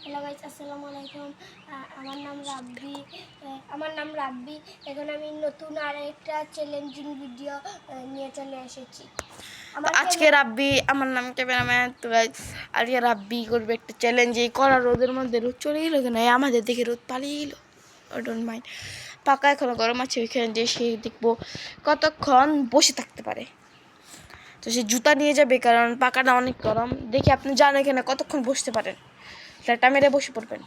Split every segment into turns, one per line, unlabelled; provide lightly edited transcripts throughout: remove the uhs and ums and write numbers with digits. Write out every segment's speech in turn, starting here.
Hello guys, আসসালামু আলাইকুম। আমার নাম রাব্বি। এখন আমি নতুন আরেকটা চ্যালেঞ্জিং ভিডিও নিয়ে চলে এসেছি।
আজকে রাব্বি, আমার নাম ক্যামেরাম্যান। তো গাইস আজকে রাব্বি করবে একটা চ্যালেঞ্জ। এই কড়া রোদের মধ্যে রোদ চলে গেলো কেন, আমাদের দিকে রোদ পালিয়ে গেলো। ডোন্ট মাইন্ড, পাকা এখনো গরম আছে, ওইখানে যে সে দেখবো কতক্ষণ বসে থাকতে পারে। তো সে জুতা নিয়ে যাবে, কারণ পাকাটা অনেক গরম। দেখি আপনি জানেন এখানে কতক্ষণ বসতে পারেন, ফ্ল্যাটটা মেরে বসে পড়বেন।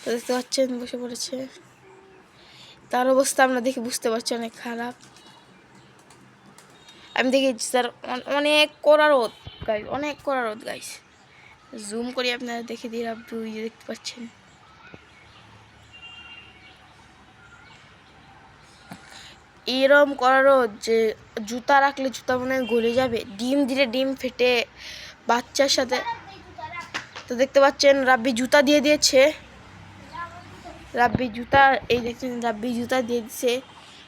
তো দেখতে পাচ্ছেন বসে পড়েছে। তার অবস্থা আমরা দেখে বুঝতে পারছি অনেক খারাপ। আমি দেখি স্যার অনেক কড়া রোদ গাইস, অনেক কড়া রোদ গাইস। জুম করি আপনারা দেখে দিই। রাব্বি ওই যে দেখতে পাচ্ছেন, এরম কড়া রোদ যে জুতা রাখলে জুতা মনে হয় গলে যাবে। ডিম দিলে ডিম ফেটে বাচ্চার সাথে। তো দেখতে পাচ্ছেন রাব্বি জুতা দিয়ে দিয়েছে। রাব্বি জুতা, এই দেখছেন রাব্বি জুতা দিয়ে দিচ্ছে,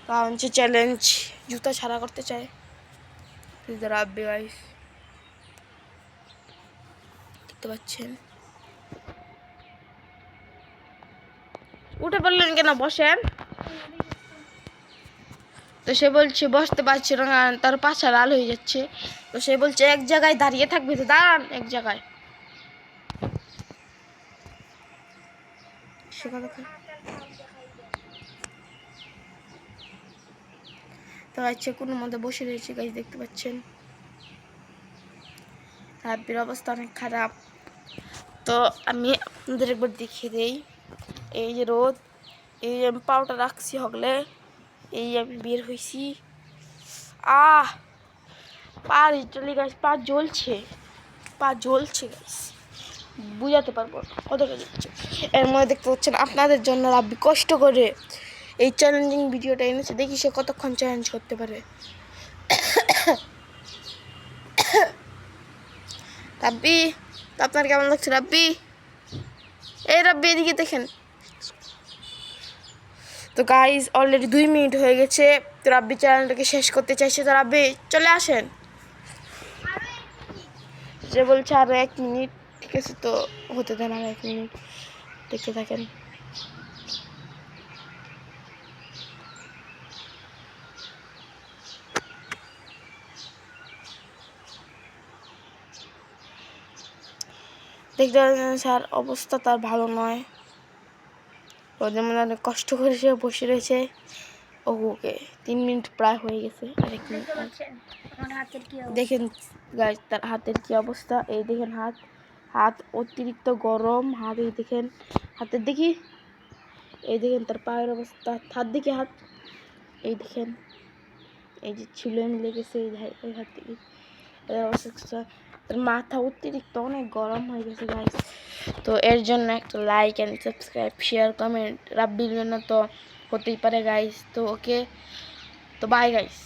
কারণ সে চ্যালেঞ্জ জুতা ছাড়া করতে চায়। রাব্বি গাইস দেখতে পাচ্ছেন। উঠে পড়লেন কেন, বসেন। তো সে বলছে বসতে পারছে না, কারণ তার পাছা লাল হয়ে যাচ্ছে। তো সে বলছে এক জায়গায় দাঁড়িয়ে থাকবে। তো দাঁড়ান এক জায়গায়। তো আচ্ছা কোনো মধ্যে বসে রয়েছে গাইস, দেখতে পাচ্ছেন। রাব্বির অবস্থা অনেক খারাপ। তো আমি আপনাদের একবার দেখিয়ে দেই। এই যে রোদ, এই যে আমি পাউটা রাখছি হগলে, এই আমি বের হয়েছি। পা লিটারালি গাইস, পা জ্বলছে, পা জ্বলছে গাইস, বুঝাতে পারবো কতটা জ্বলছে। এর মধ্যে দেখতে পাচ্ছেন আপনাদের জন্য রাব্বি কষ্ট করে এই চ্যালেঞ্জিং ভিডিওটা এনেছে। দেখি সে কতক্ষণ চ্যালেঞ্জ করতে পারে। রাব্বি, তো আপনার কেমন লাগছে রাব্বি? এই রাব্বি এদিকে দেখেন। তো গাইজ অলরেডি 2 মিনিট হয়ে গেছে। তো রাব্বি চ্যানেলটাকে শেষ করতে চাইছে। তো রাব্বি চলে আসেন। যে বলছে আরো 1 মিনিট। ঠিক আছে, তো হতে দেন আর 1 মিনিট, দেখতে থাকেন। দেখতে পাচ্ছেন স্যার অবস্থা তার ভালো নয়। ওদের মনে অনেক কষ্ট করে সে বসে রয়েছে। ওকে 3 মিনিট প্রায় হয়ে গেছে। আর 1 মিনিট দেখেন গাইজ তার হাতের কি অবস্থা। এই দেখেন হাত, হাত অতিরিক্ত গরম হাত। এই দেখেন হাতের দেখি, এই দেখেন তার পায়ের অবস্থা। হাত দেখি হাত, এই দেখেন এই যে ছিল মিলে গেছে এই হাত থেকে। তার মাথা অতিরিক্ত অনেক গরম হয়ে গেছে গাইস। তো এর জন্য একটা like and subscribe, share, comment রাব্বির জন্য তো হতেই পারে গাইস। তো ওকে, তো বাই গাইস।